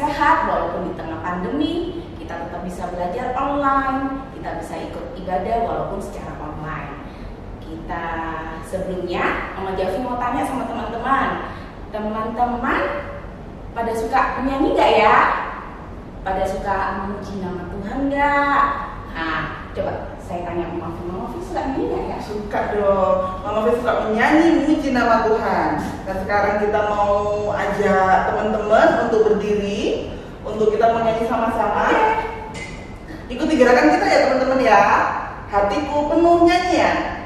sehat walaupun di tengah pandemi. Kita tetap bisa belajar online, kita bisa ikut ibadah walaupun secara online. Kita sebelumnya, Mama Javi mau tanya sama teman-teman. Teman-teman pada suka menyanyi nggak ya? Pada suka memuji nama Tuhan nggak? Nah, coba saya tanya Mama Javi suka menyanyi nggak ya? Suka dong. Mama Javi suka menyanyi, memuji nama Tuhan. Dan sekarang kita mau ajak teman-teman untuk berdiri, untuk kita menyanyi sama-sama. Ikuti gerakan kita ya teman-teman ya. Hatiku penuh nyanyian.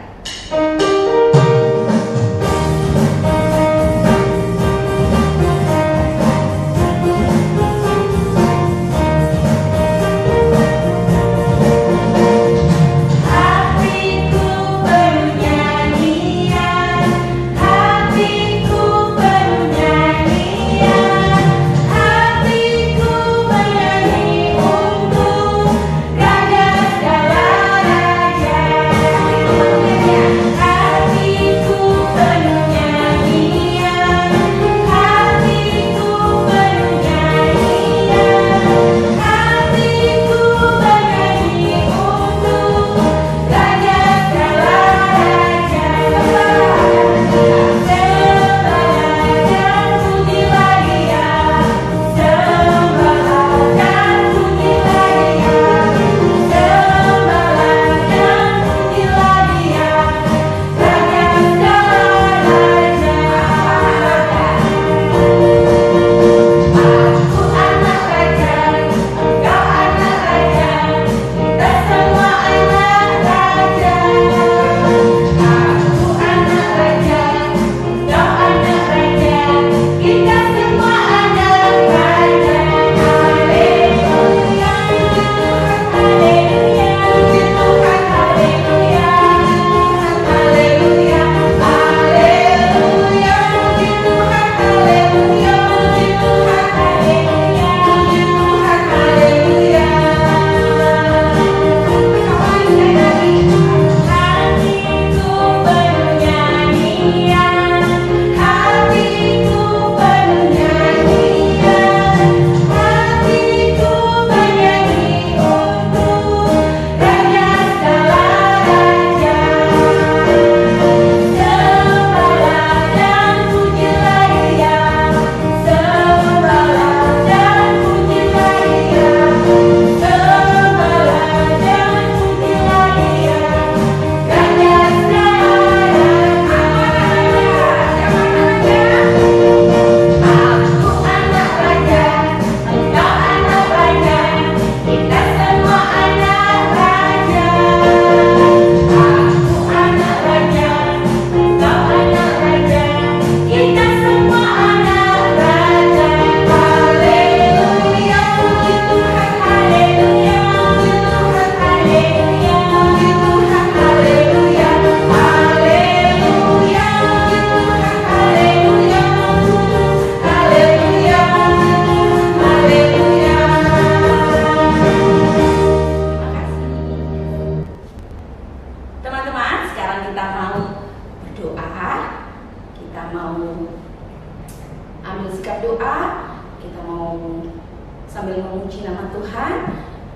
Sambil memuji nama Tuhan,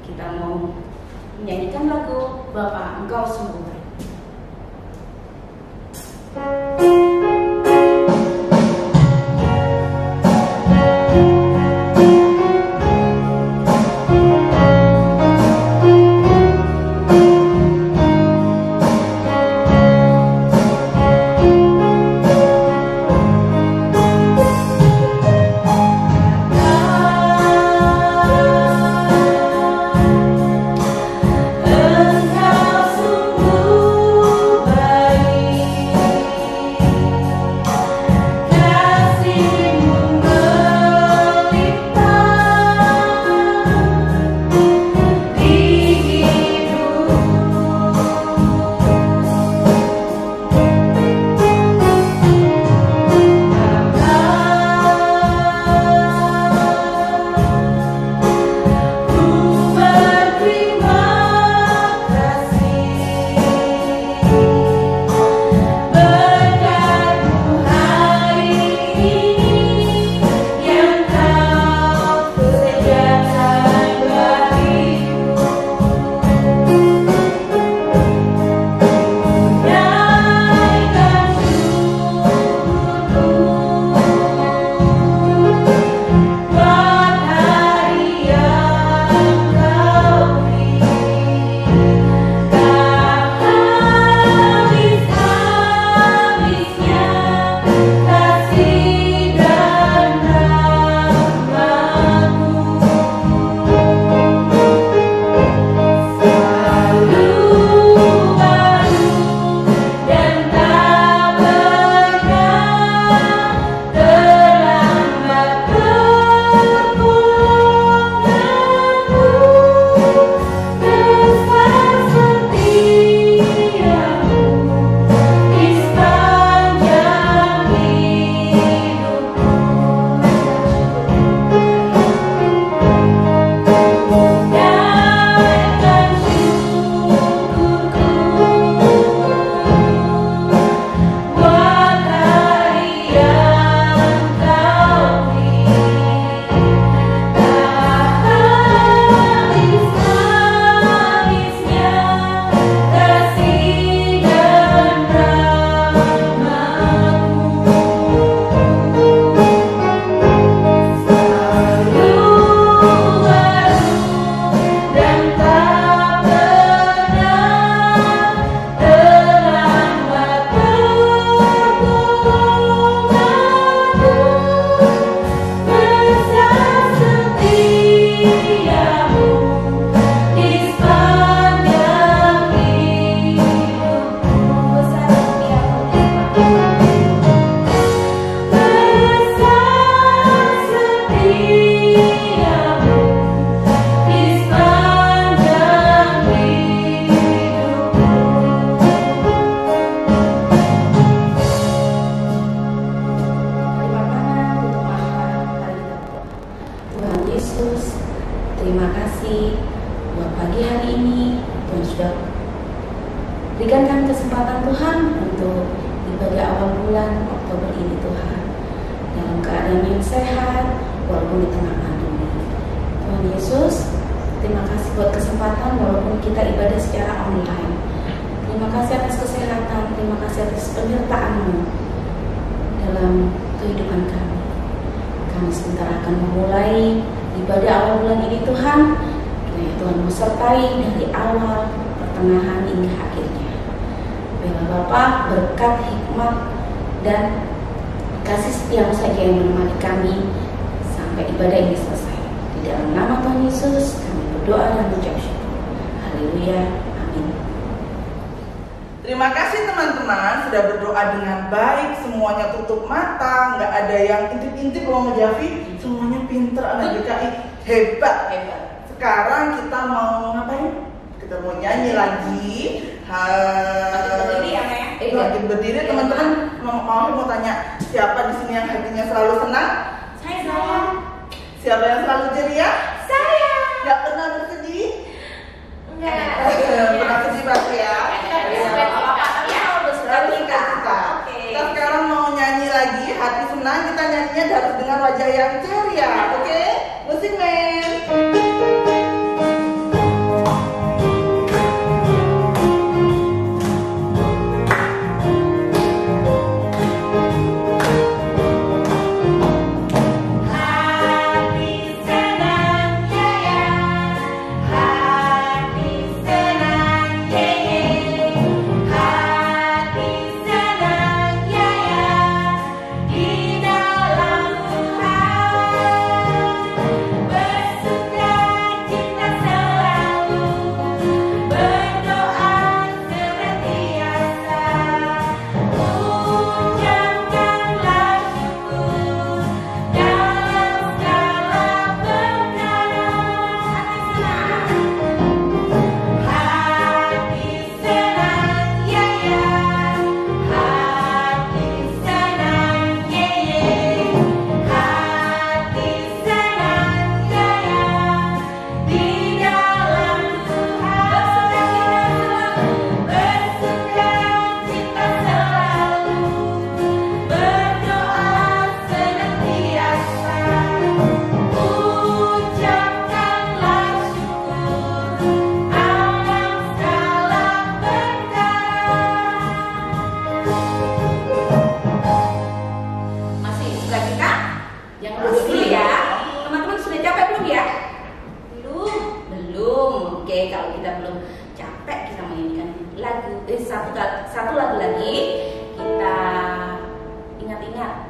kita mau menyanyikan lagu Bapa Engkau Sungguh Baik. Engkau sungguh Berikan kami kesempatan Tuhan untuk ibadah awal bulan Oktober ini Tuhan, dalam keadaan yang sehat walaupun di tengah pandemi. Tuhan Yesus, terima kasih buat kesempatan walaupun kita ibadah secara online. Terima kasih atas kesehatan, terima kasih atas penyertaan-Mu dalam kehidupan kami. Kami sebentar akan memulai ibadah awal bulan ini Tuhan. Kiranya Tuhan menyertai dari awal, pertengahan hingga akhirnya. Biarlah Bapa berkat hikmat dan kasih setia saja yang menemani kami sampai ibadah ini selesai. Di dalam nama Tuhan Yesus kami berdoa dan mengucap syukur. Haleluya. Amin. Terima kasih teman-teman sudah berdoa dengan baik, semuanya tutup mata, nggak ada yang intip-intip Mama Javi, semuanya pinter, anak DKI hebat. Sekarang kita mau ngapain? Kita mau nyanyi lagi. Berdiri ya, Mek? Lagi berdiri, teman-teman. Mau tanya, siapa di sini yang hatinya selalu senang? Saya. Siapa yang selalu ceria? Saya. Nggak pernah bersedih? Enggak. Pernah sedih pasti ya. Kita sekarang mau nyanyi lagi, hati senang, kita nyanyinya harus dengan wajah yang ceria, oke? Musik men. Satu lagu lagi, kita ingat-ingat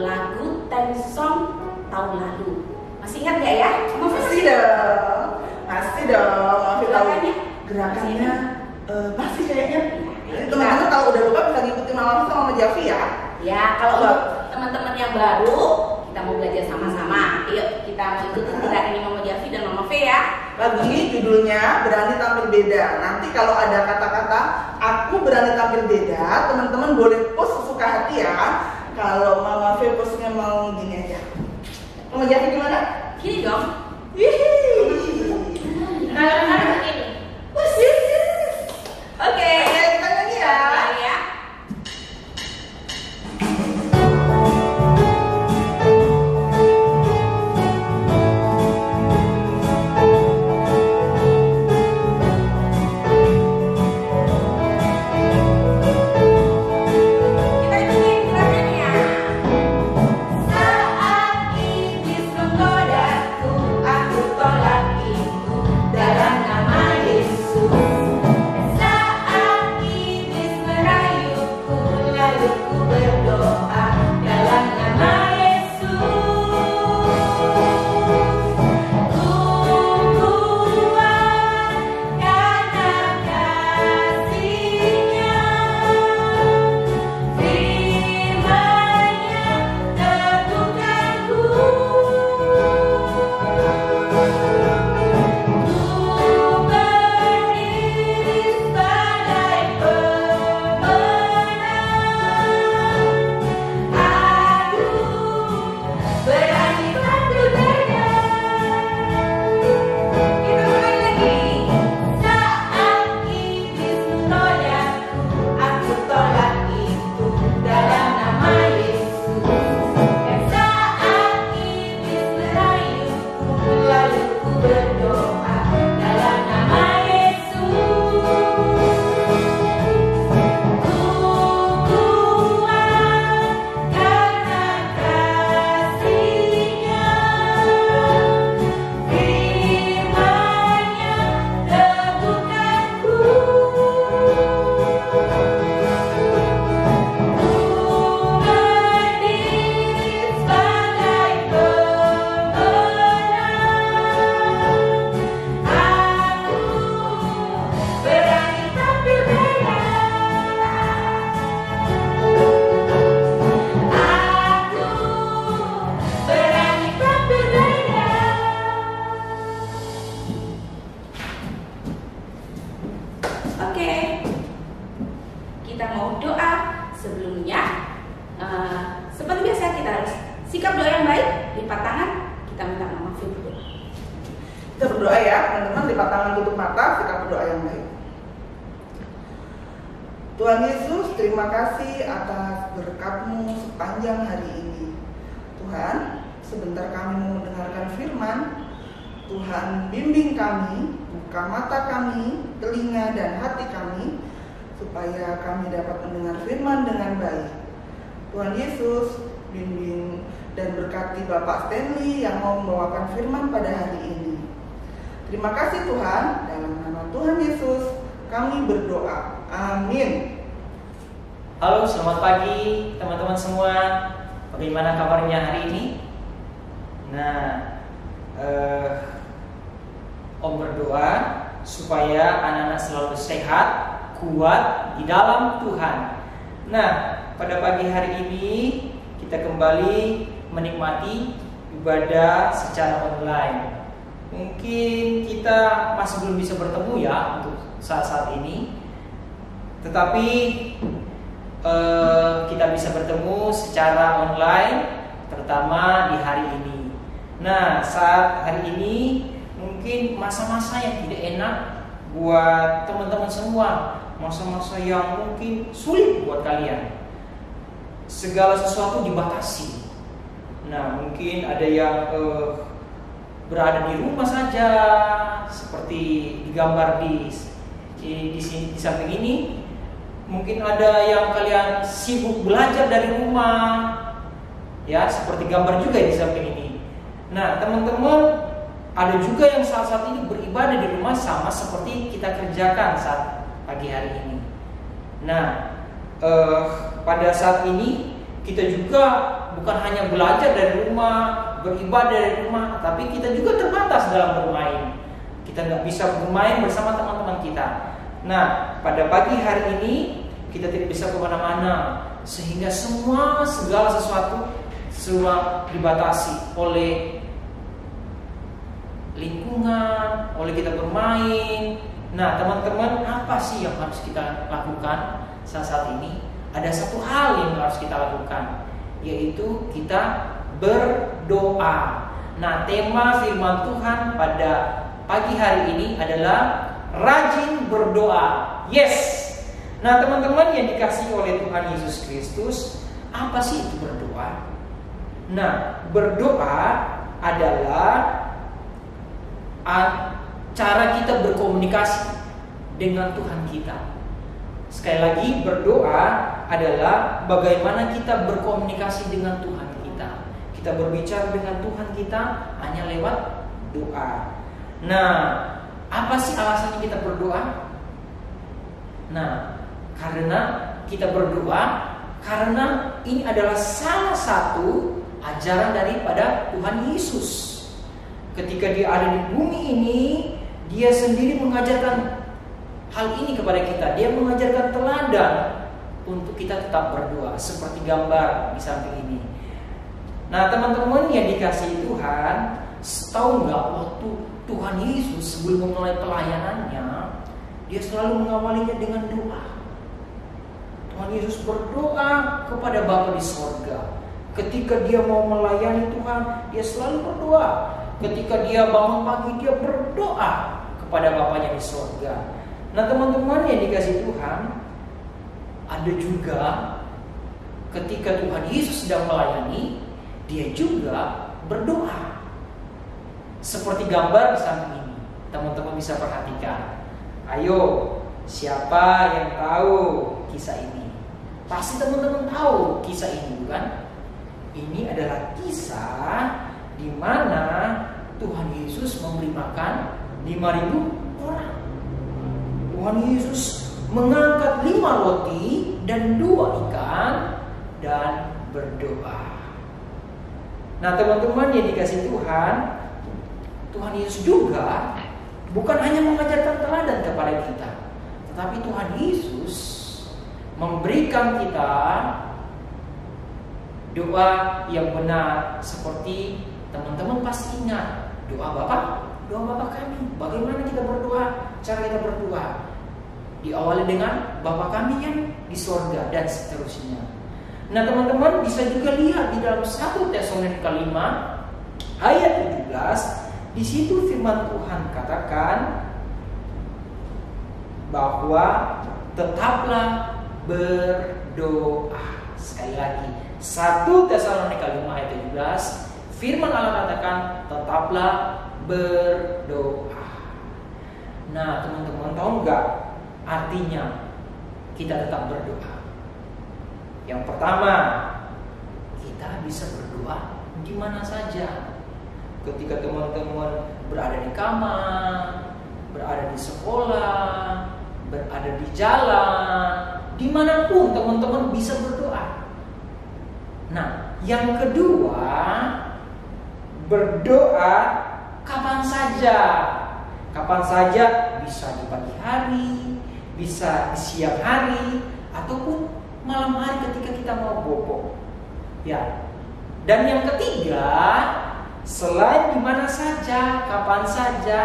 lagu theme song tahun lalu. Masih ingat nggak ya? Masih dong. Masih tahu gerakannya. Masih kayaknya. Jadi teman-teman kalau udah lupa bisa ngikutin Mama sama Javi ya. Ya, kalau untuk teman-teman yang baru, kita mau belajar sama-sama. Yuk, kita mau ikutin gerakan Mama Javi dan Mama V ya. Lagu ini judulnya Berani Tampil Beda. Nanti kalau ada kata-kata aku berani tampil beda, teman-teman boleh post sesuka hati ya. Kalau Mama V postnya mau gini aja. Mama Javi gimana? Gini dong. Kalau begini. Oke, kita nyanyi ya. Saat iblis menggodaku, kita mau doa, sebelumnya seperti biasa kita harus sikap doa yang baik, lipat tangan, kita minta maaf dulu. Kita berdoa ya teman-teman, lipat tangan, tutup mata, sikap berdoa yang baik. Tuhan Yesus, terima kasih atas berkat-Mu sepanjang hari ini. Tuhan, sebentar kami mau mendengarkan firman. Tuhan, bimbing kami, buka mata kami, telinga dan hati kami, supaya kami dapat mendengar firman dengan baik. Tuhan Yesus, bimbing dan berkati Bapak Stanley yang mau membawakan firman pada hari ini. Terima kasih Tuhan, dalam nama Tuhan Yesus kami berdoa. Amin. Halo, selamat pagi teman-teman semua. Bagaimana kabarnya hari ini? Nah, Om berdoa supaya anak-anak selalu sehat, kuat di dalam Tuhan. Nah, pada pagi hari ini kita kembali menikmati ibadah secara online. Mungkin kita masih belum bisa bertemu ya untuk saat-saat ini, tetapi kita bisa bertemu secara online, terutama di hari ini. Nah, saat hari ini mungkin masa-masa yang tidak enak buat teman-teman semua, masa-masa yang mungkin sulit buat kalian. Segala sesuatu dibatasi. Nah, mungkin ada yang berada di rumah saja, seperti digambar di samping ini. Mungkin ada yang kalian sibuk belajar dari rumah, ya, seperti gambar juga di samping ini. Nah, teman-teman, ada juga yang saat ini beribadah di rumah sama seperti kita kerjakan saat pagi hari ini. Nah, pada saat ini kita juga bukan hanya belajar dari rumah, beribadah dari rumah, tapi kita juga terbatas dalam bermain. Kita nggak bisa bermain bersama teman-teman kita. Nah, pada pagi hari ini kita tidak bisa kemana-mana, sehingga segala sesuatu semua dibatasi oleh lingkungan, oleh kita bermain. Nah, teman-teman, apa sih yang harus kita lakukan saat ini? Ada satu hal yang harus kita lakukan, yaitu kita berdoa. Nah, tema firman Tuhan pada pagi hari ini adalah rajin berdoa. Yes. Nah, teman-teman yang dikasihi oleh Tuhan Yesus Kristus, apa sih itu berdoa? Nah, berdoa adalah cara kita berkomunikasi dengan Tuhan kita. Sekali lagi, berdoa adalah bagaimana kita berkomunikasi dengan Tuhan kita. Kita berbicara dengan Tuhan kita hanya lewat doa. Nah, apa sih alasannya kita berdoa? Nah, karena kita berdoa karena ini adalah salah satu ajaran daripada Tuhan Yesus. Ketika dia ada di bumi ini, dia sendiri mengajarkan hal ini kepada kita. Dia mengajarkan teladan untuk kita tetap berdoa, seperti gambar di samping ini. Nah, teman-teman yang dikasihi Tuhan, tahu nggak waktu Tuhan Yesus sebelum memulai pelayanannya, dia selalu mengawalinya dengan doa. Tuhan Yesus berdoa kepada Bapa di sorga. Ketika dia mau melayani Tuhan, dia selalu berdoa. Ketika dia bangun pagi, dia berdoa kepada Bapanya di sorga. Nah, teman-teman yang dikasihi Tuhan, ada juga ketika Tuhan Yesus sedang melayani, dia juga berdoa. Seperti gambar di samping ini, teman-teman bisa perhatikan. Ayo, siapa yang tahu kisah ini? Pasti teman-teman tahu kisah ini, bukan? Ini adalah kisah di mana Tuhan Yesus memberi makan 5.000 orang. Tuhan Yesus mengangkat 5 roti dan 2 ikan dan berdoa. Nah, teman-teman yang dikasihi Tuhan, Tuhan Yesus juga bukan hanya mengajarkan teladan kepada kita, tetapi Tuhan Yesus memberikan kita doa yang benar. Seperti teman-teman pasti ingat doa Bapa kami. Bagaimana kita berdoa? Cara kita berdoa. Diawali dengan Bapa kami yang di sorga dan seterusnya. Nah teman-teman bisa juga lihat di dalam 1 Tesalonika 5 ayat 17. Di situ firman Tuhan katakan bahwa tetaplah berdoa. Sekali lagi 1 Tesalonika 5 ayat 17, firman Allah katakan tetaplah berdoa. Nah teman-teman tahu nggak artinya kita tetap berdoa? Yang pertama, kita bisa berdoa di mana saja. Ketika teman-teman berada di kamar, berada di sekolah, berada di jalan, dimanapun teman-teman bisa berdoa. Nah, yang kedua, berdoa kapan saja. Kapan saja, bisa di pagi hari, bisa di siang hari, ataupun malam hari ketika kita mau bobo. Ya. Dan yang ketiga, selain di mana saja, kapan saja,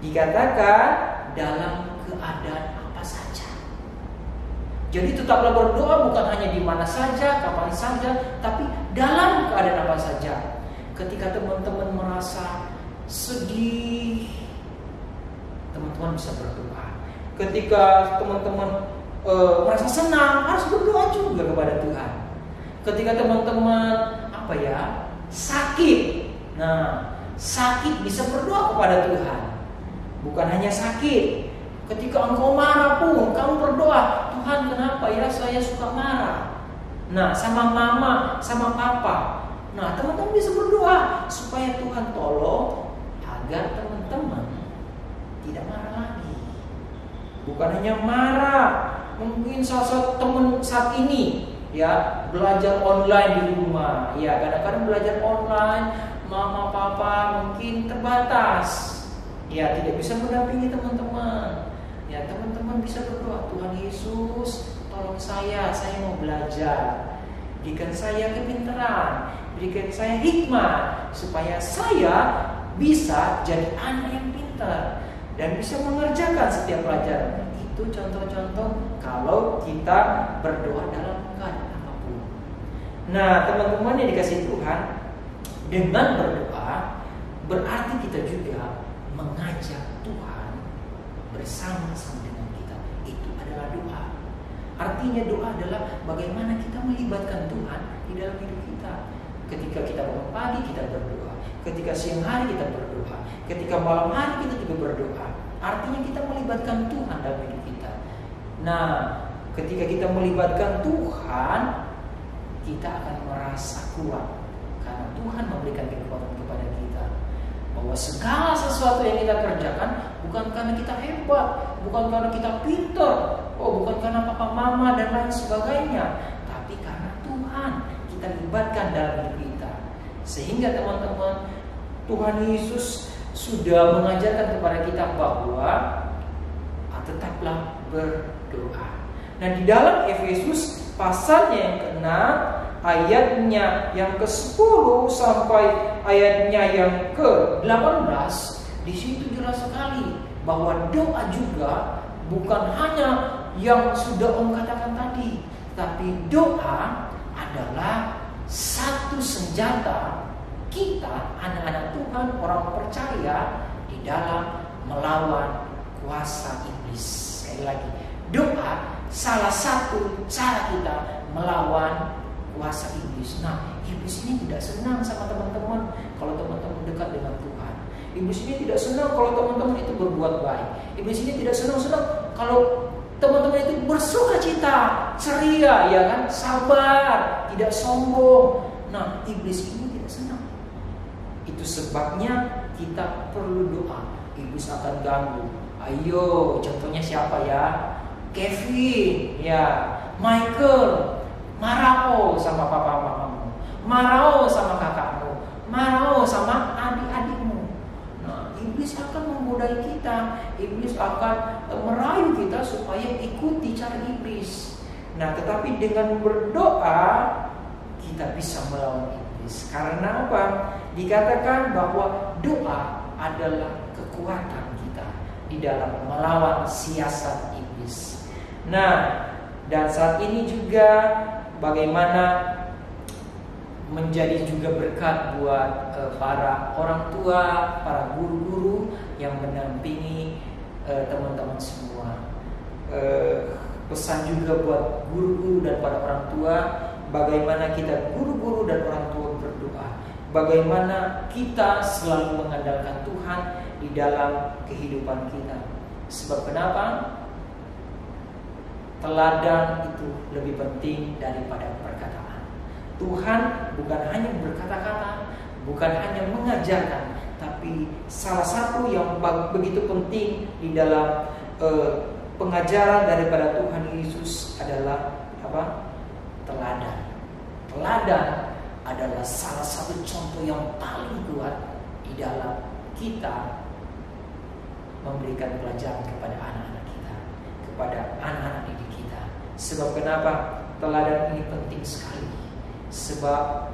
dikatakan dalam keadaan apa saja. Jadi tetaplah berdoa bukan hanya di mana saja, kapan saja, tapi dalam keadaan apa saja. Ketika teman-teman merasa sedih, teman-teman bisa berdoa. Ketika teman-teman merasa senang, harus berdoa juga kepada Tuhan. Ketika teman-teman sakit, nah sakit bisa berdoa kepada Tuhan. Bukan hanya sakit, ketika engkau marah pun kamu berdoa, Tuhan kenapa ya saya suka marah. Nah sama mama, sama papa. Nah teman-teman bisa berdoa supaya Tuhan tolong agar teman-teman tidak marah lagi. Bukan hanya marah, mungkin salah teman saat ini ya belajar online di rumah. Ya kadang-kadang belajar online, mama papa mungkin terbatas. Ya tidak bisa mendampingi teman-teman. Ya teman-teman bisa berdoa, Tuhan Yesus tolong saya mau belajar. Berikan saya kepintaran, berikan saya hikmat supaya saya bisa jadi anak yang pintar dan bisa mengerjakan setiap pelajaran. Itu contoh-contoh kalau kita berdoa dalam keadaan apapun. Nah teman-teman yang dikasihi Tuhan, dengan berdoa berarti kita juga mengajak Tuhan bersama-sama dengan kita. Itu adalah doa. Artinya doa adalah bagaimana kita melibatkan Tuhan di dalam hidup kita. Ketika kita bangun pagi kita berdoa, ketika siang hari kita berdoa, ketika malam hari kita juga berdoa. Artinya kita melibatkan Tuhan dalam hidup kita. Nah, ketika kita melibatkan Tuhan, kita akan merasa kuat karena Tuhan memberikan kekuatan kepada kita. Bahwa segala sesuatu yang kita kerjakan bukan karena kita hebat, bukan karena kita pintar, bukan karena papa mama dan lain sebagainya, tapi karena Tuhan kita libatkan dalam hidup kita. Sehingga teman-teman, Tuhan Yesus sudah mengajarkan kepada kita bahwa tetaplah berdoa. Nah di dalam Efesus pasalnya yang ke-6 ayatnya yang ke-10 sampai ayatnya yang ke-18, di situ jelas sekali bahwa doa juga bukan hanya yang sudah Om katakan tadi, tapi doa adalah satu senjata kita, anak-anak Tuhan, orang percaya di dalam melawan kuasa iblis. Sekali lagi, doa salah satu cara kita melawan kuasa iblis. Nah, iblis ini tidak senang sama teman-teman kalau teman-teman dekat dengan Tuhan. Iblis ini tidak senang kalau teman-teman itu berbuat baik. Iblis ini tidak senang kalau teman-teman itu bersuka cita, ceria, ya kan, sabar, tidak sombong. Nah, iblis ini tidak senang. Itu sebabnya kita perlu doa. Iblis akan ganggu. Ayo, contohnya siapa ya? Kevin, ya, Michael, marah sama papa mamamu, marah sama kakakmu, marah sama adik-adikmu. Nah, iblis akan menggodai kita. Iblis akan merayu kita supaya ikuti cara iblis. Nah, tetapi dengan berdoa kita bisa melawan iblis. Karena apa? Dikatakan bahwa doa adalah kekuatan kita di dalam melawan siasat iblis. habis. Nah, dan saat ini juga bagaimana menjadi juga berkat buat para orang tua, para guru-guru yang mendampingi teman-teman semua. Pesan juga buat guru-guru dan para orang tua, bagaimana kita guru-guru dan orang tua berdoa, bagaimana kita selalu mengandalkan Tuhan di dalam kehidupan kita. Sebab kenapa? Teladan itu lebih penting daripada perkataan. Tuhan bukan hanya berkata-kata, bukan hanya mengajarkan, tapi salah satu yang begitu penting di dalam pengajaran daripada Tuhan Yesus adalah apa? Teladan. Teladan adalah salah satu contoh yang paling kuat di dalam kita memberikan pelajaran kepada anak-anak kita, kepada anak-anak didik kita. Sebab kenapa? Teladan ini penting sekali. Sebab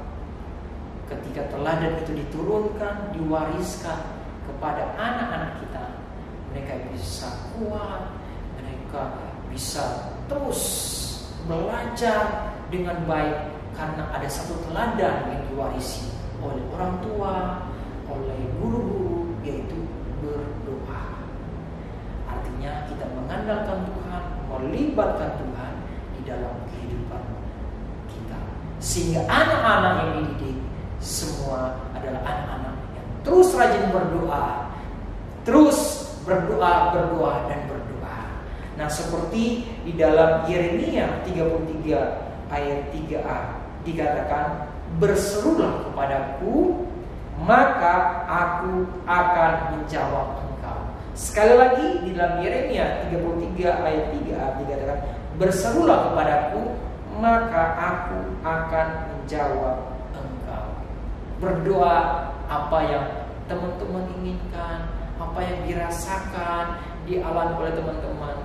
ketika teladan itu diturunkan, diwariskan kepada anak-anak kita, mereka bisa kuat, mereka bisa terus belajar dengan baik karena ada satu teladan yang diwarisi oleh orang tua, oleh guru-guru, yaitu berdoa. Artinya kita mengandalkan Tuhan, melibatkan Tuhan di dalam kehidupan kita, sehingga anak-anak yang dididik semua adalah anak-anak yang terus rajin berdoa, terus berdoa dan berdoa. Nah, seperti di dalam Yeremia 33 ayat 3a dikatakan, berserulah kepadaku, maka aku akan menjawab engkau. Sekali lagi di dalam Yeremia 33 ayat 3a dikatakan, berserulah kepadaku, maka aku akan menjawab engkau. Berdoa apa yang teman-teman inginkan, apa yang dirasakan, dialami oleh teman-teman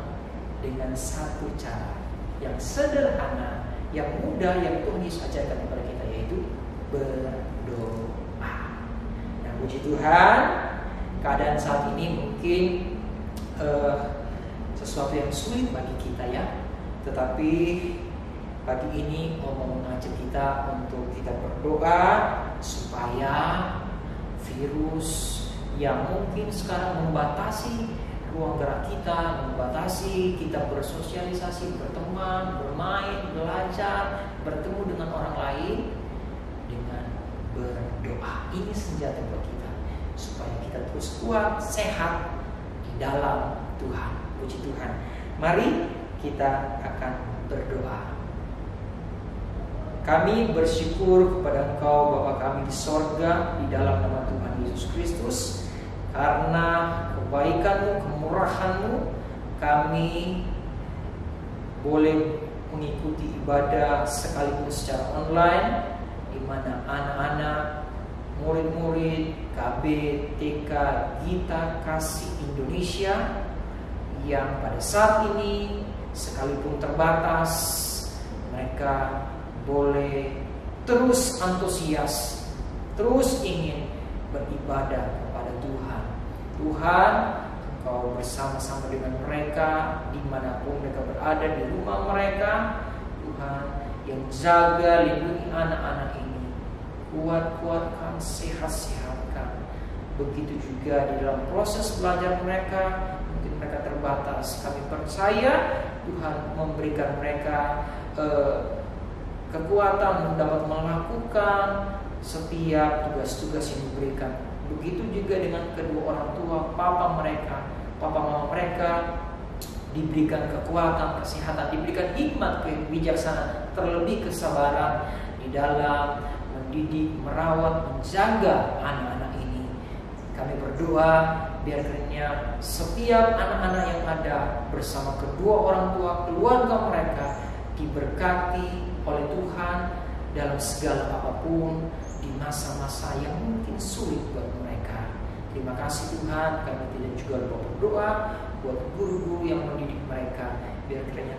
dengan satu cara yang sederhana, yang mudah, yang Tuhan Yesus ajarkan kepada kita, yaitu berdoa. Nah, puji Tuhan, keadaan saat ini mungkin sesuatu yang sulit bagi kita ya, tetapi pagi ini mau mengajak kita untuk kita berdoa supaya virus yang mungkin sekarang membatasi ruang gerak kita, membatasi kita bersosialisasi, berteman, bermain, belajar, bertemu dengan orang lain, dengan berdoa. Ini senjata buat kita supaya kita terus kuat, sehat di dalam Tuhan. Puji Tuhan. Mari kita akan berdoa. Kami bersyukur kepada Engkau Bapa kami di sorga, di dalam nama Tuhan Yesus Kristus, karena kebaikan-Mu, kemurahan-Mu, kami boleh mengikuti ibadah sekalipun secara online, di mana anak-anak, murid-murid KB, TK, Gita Kasih Indonesia yang pada saat ini sekalipun terbatas, mereka boleh terus antusias, terus ingin beribadah kepada Tuhan. Tuhan, Engkau bersama-sama dengan mereka dimanapun mereka berada, di rumah mereka. Tuhan yang jaga, lindungi anak-anak ini, kuat-kuatkan, sehat-sehatkan. Begitu juga di dalam proses belajar mereka, mungkin mereka terbatas. Kami percaya Tuhan memberikan mereka kekuatan untuk dapat melakukan setiap tugas-tugas yang diberikan. Begitu juga dengan kedua orang tua, papa mama mereka diberikan kekuatan, kesehatan, diberikan hikmat, kebijaksanaan, terlebih kesabaran di dalam mendidik, merawat, menjaga anak-anak ini. Kami berdoa biar kiranya setiap anak-anak yang ada bersama kedua orang tua, keluarga mereka diberkati oleh Tuhan dalam segala apapun di masa-masa yang mungkin sulit buat mereka. Terima kasih Tuhan, kami tidak juga lupa berdoa buat guru-guru yang mendidik mereka, biar kiranya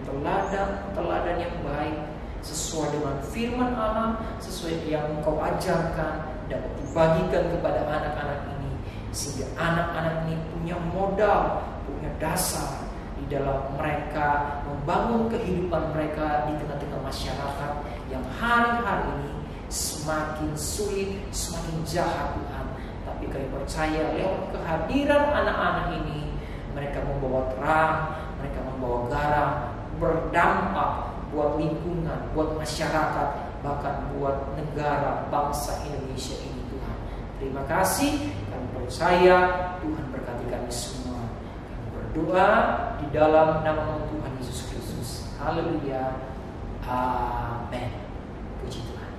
teladan yang baik sesuai dengan firman Allah, sesuai yang Engkau ajarkan dapat dibagikan kepada anak-anak ini, sehingga anak-anak ini punya modal, punya dasar di di dalam mereka membangun kehidupan mereka di tengah-tengah masyarakat yang hari-hari ini semakin sulit, semakin jahat Tuhan. Tapi kami percaya lewat kehadiran anak-anak ini, mereka membawa terang, mereka membawa garam, berdampak buat lingkungan, buat masyarakat, bahkan buat negara bangsa Indonesia ini Tuhan. Terima kasih, kami percaya Tuhan berkati kami semua. Kami berdoa di dalam nama Tuhan Yesus Kristus. Haleluya. Amin. Puji Tuhan.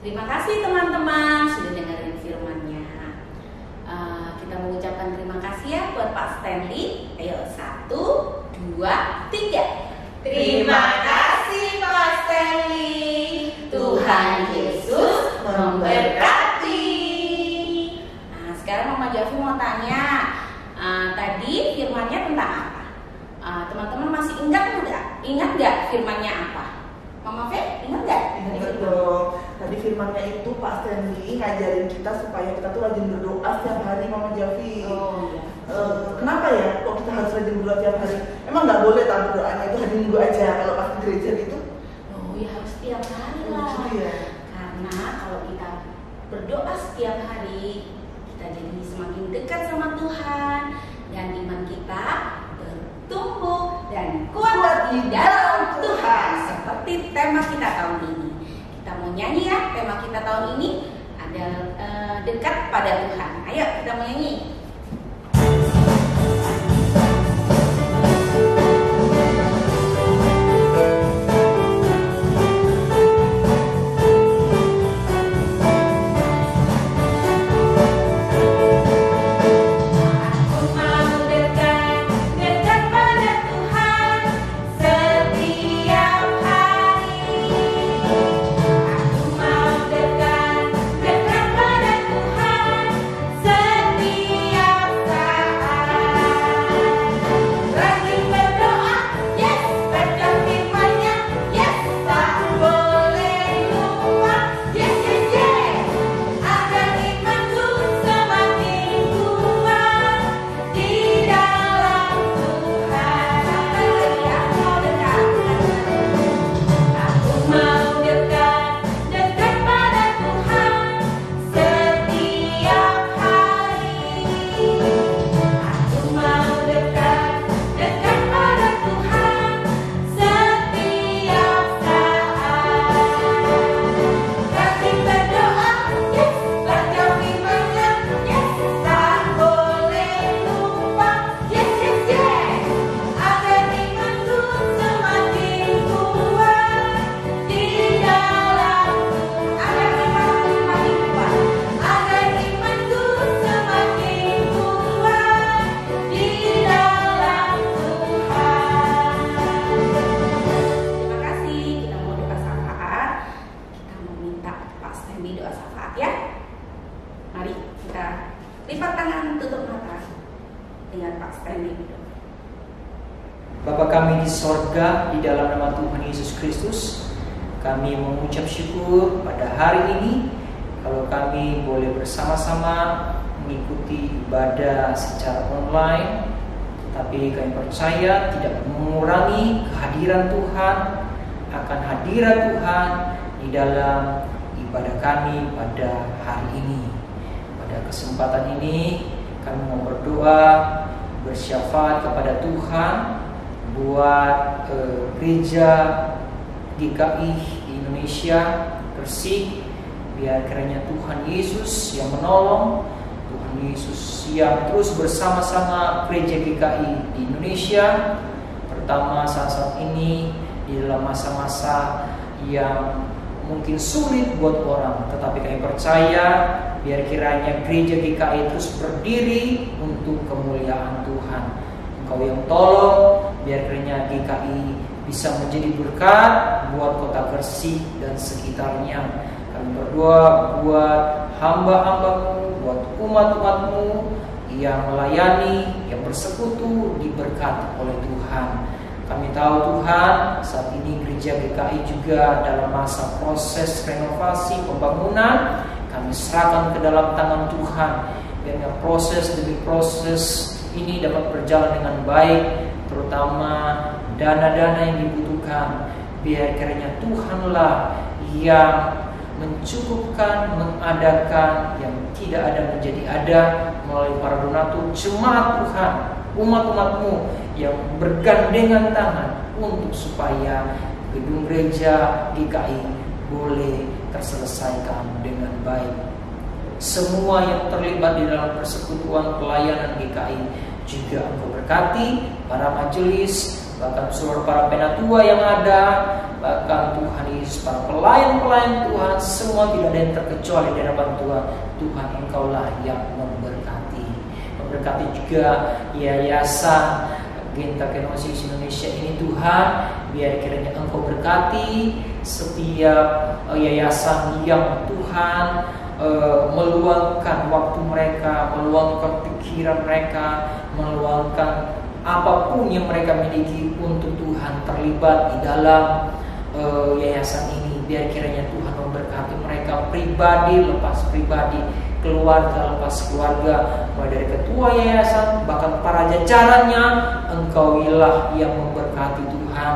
Terima kasih teman-teman sudah dengerin firman-Nya. Kita mengucapkan terima kasih ya buat Pak Stanley. Ayo 1, 2, 3. Terima kasih Pak Stanley. Tuhan Yesus memberkati. Nah, sekarang Mama Javi mau tanya, tadi firman-nya tentang apa? Teman-teman masih ingat nggak? Ingat nggak firman-nya apa? Mama Fe, ingat nggak? Ingat dong. Tadi firman-nya itu Pak Stanley ngajarin kita supaya kita tuh rajin berdoa setiap hari, Mama Javi. Oh iya. Kenapa ya kok kita harus rajin berdoa tiap hari? Emang nggak boleh tahu doanya itu hari Minggu aja kalau pas di gereja gitu? Oh ya harus setiap hari lah. Gitu ya. Karena kalau kita berdoa setiap hari, kita jadi semakin dekat sama Tuhan dan iman kita bertumbuh dan kuat di dalam Tuhan. Seperti tema kita tahun ini. Kita mau nyanyi ya, tema kita tahun ini ada dekat pada Tuhan. Ayo kita mau nyanyi. Bapa kami di sorga, di dalam nama Tuhan Yesus Kristus, kami mengucap syukur pada hari ini kalau kami boleh bersama-sama mengikuti ibadah secara online. Tapi kami percaya tidak mengurangi kehadiran Tuhan, akan hadirat Tuhan di dalam ibadah kami pada hari ini. Pada kesempatan ini kami mau berdoa, bersyafaat kepada Tuhan buat gereja GKI di Indonesia, Gresik. Biar kiranya Tuhan Yesus yang menolong, Tuhan Yesus yang terus bersama-sama gereja GKI di Indonesia. Pertama saat ini di dalam masa-masa yang mungkin sulit buat orang, tetapi kami percaya biar kiranya gereja GKI terus berdiri untuk kemuliaan Tuhan. Engkau yang tolong, biar kiranya GKI bisa menjadi berkat buat kota Gresik dan sekitarnya. Kami berdoa buat hamba-hambamu, buat umat-umatmu yang melayani, yang bersekutu, diberkati oleh Tuhan. Kami tahu Tuhan, saat ini gereja GKI juga dalam masa proses renovasi pembangunan. Kami serahkan ke dalam tangan Tuhan, biar proses demi proses ini dapat berjalan dengan baik terutama dana-dana yang dibutuhkan. Biar kiranya Tuhanlah yang mencukupkan, mengadakan, yang tidak ada menjadi ada melalui para donatur, jemaat Tuhan, umat-umat-Mu yang bergandengan tangan untuk supaya gedung gereja GKI boleh terselesaikan dengan baik. Semua yang terlibat di dalam persekutuan pelayanan GKI juga Engkau berkati, para majelis, bahkan seluruh para penatua yang ada, bahkan Tuhan Yesus, para pelayan-pelayan Tuhan, semua tidak ada yang terkecuali di hadapan Tuhan. Tuhan, Engkaulah yang memberkati. Memberkati juga Yayasan Genta Kenosis Indonesia ini Tuhan, biar kiranya Engkau berkati setiap yayasan yang Tuhan meluangkan waktu mereka, meluangkan pikiran mereka, meluangkan apapun yang mereka miliki untuk Tuhan terlibat di dalam yayasan ini. Biar kiranya Tuhan memberkati mereka pribadi lepas pribadi, keluarga lepas keluarga, mulai dari ketua yayasan bahkan para jajarannya. Engkau-Ilah yang memberkati Tuhan.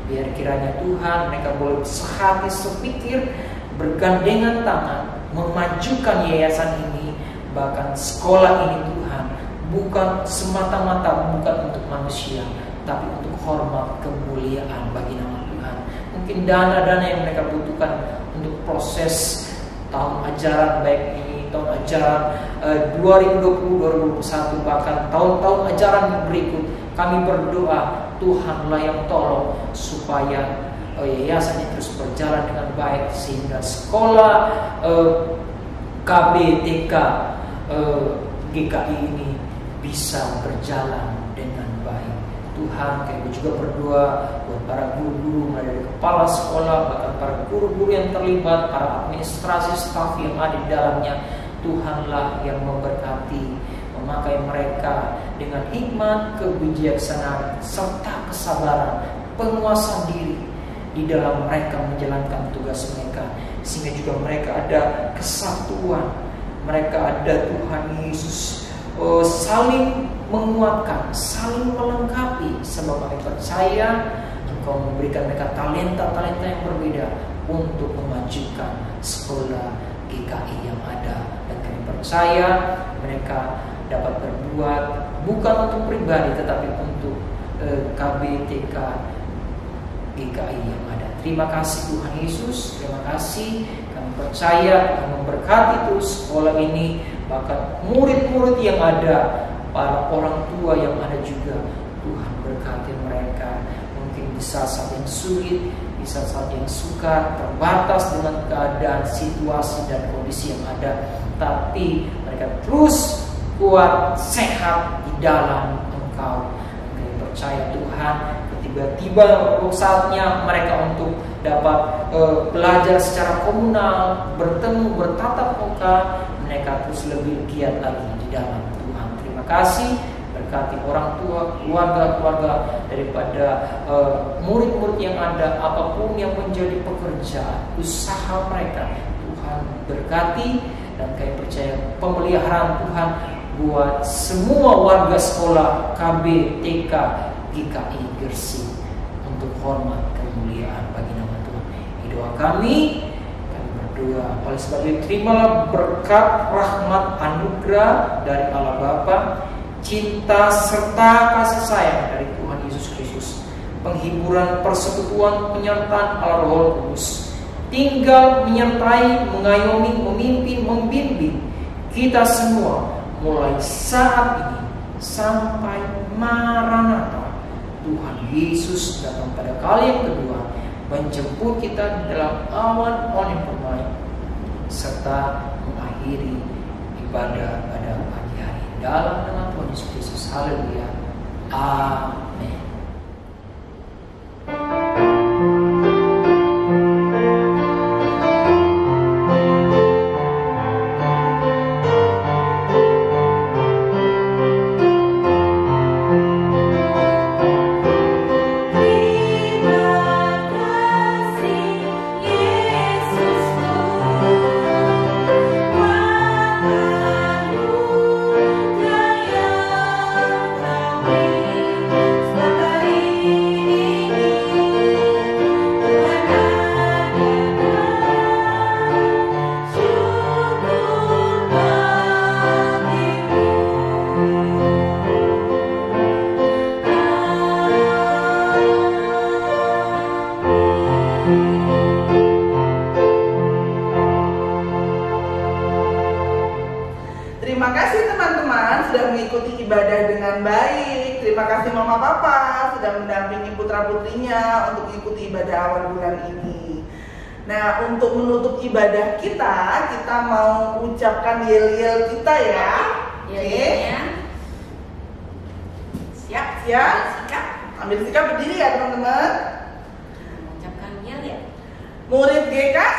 Biar kiranya Tuhan mereka boleh sehati sepikir, bergandengan tangan, memajukan yayasan ini, bahkan sekolah ini Tuhan, bukan semata-mata bukan untuk manusia, tapi untuk hormat kemuliaan bagi nama Tuhan. Mungkin dana-dana yang mereka butuhkan untuk proses tahun ajaran, baik ini tahun ajaran 2020-2021, bahkan tahun-tahun ajaran berikut, kami berdoa Tuhanlah yang tolong supaya yayasannya terus berjalan dengan baik, sehingga sekolah KBTK GKI ini bisa berjalan dengan baik. Tuhan, kami juga berdoa buat para guru-guru, mulai dari kepala sekolah, bahkan para guru-guru yang terlibat, para administrasi staf yang ada di dalamnya. Tuhanlah yang memberkati, memakai mereka dengan hikmat, kebijaksanaan, serta kesabaran, penguasaan diri di dalam mereka menjalankan tugas mereka, sehingga juga mereka ada kesatuan, mereka ada Tuhan Yesus saling menguatkan, saling melengkapi, sebab kami percaya Engkau memberikan mereka talenta-talenta yang berbeda untuk memajukan sekolah GKI yang ada, dan kami percaya mereka dapat berbuat bukan untuk pribadi tetapi untuk KBTK GKI yang ada. Terima kasih Tuhan Yesus, terima kasih. Kami percaya Tuhan memberkati terus sekolah ini, bahkan murid-murid yang ada, para orang tua yang ada juga. Tuhan berkati mereka, mungkin di saat-saat yang sulit, di saat-saat yang sukar, terbatas dengan keadaan, situasi dan kondisi yang ada, tapi mereka terus kuat, sehat di dalam Engkau. Kami percaya Tuhan, tiba-tiba saatnya mereka untuk dapat belajar secara komunal, bertemu, bertatap muka, mereka terus lebih giat lagi di dalam Tuhan. Terima kasih, berkati orang tua, keluarga-keluarga, daripada murid-murid yang ada, apapun yang menjadi pekerjaan, usaha mereka, Tuhan berkati. Dan kami percaya pemeliharaan Tuhan buat semua warga sekolah KBTK GKI Gersik untuk hormat kemuliaan bagi nama Tuhan. Ini doa kami berdoa. Oleh sebab itu, terimalah berkat, rahmat, anugerah dari Allah Bapa, cinta serta kasih sayang dari Tuhan Yesus Kristus, penghiburan, persekutuan, penyertaan Allah Roh Kudus, tinggal menyertai, mengayomi, memimpin, membimbing kita semua mulai saat ini sampai Maranatha. Tuhan Yesus datang pada kali yang kedua, menjemput kita di dalam awan yang permai, serta mengakhiri ibadah pada pagi hari. Dalam nama Tuhan Yesus Kristus, haleluya, amin. Stop. Terima kasih Mama Papa sudah mendampingi putra-putrinya untuk mengikuti ibadah awal bulan ini. Nah, untuk menutup ibadah kita mau ucapkan yel-yel kita ya. Oke. Siap? Siap? Sikap? Ambil sikap berdiri ya teman-teman. Ucapkan yel ya. Murid GKI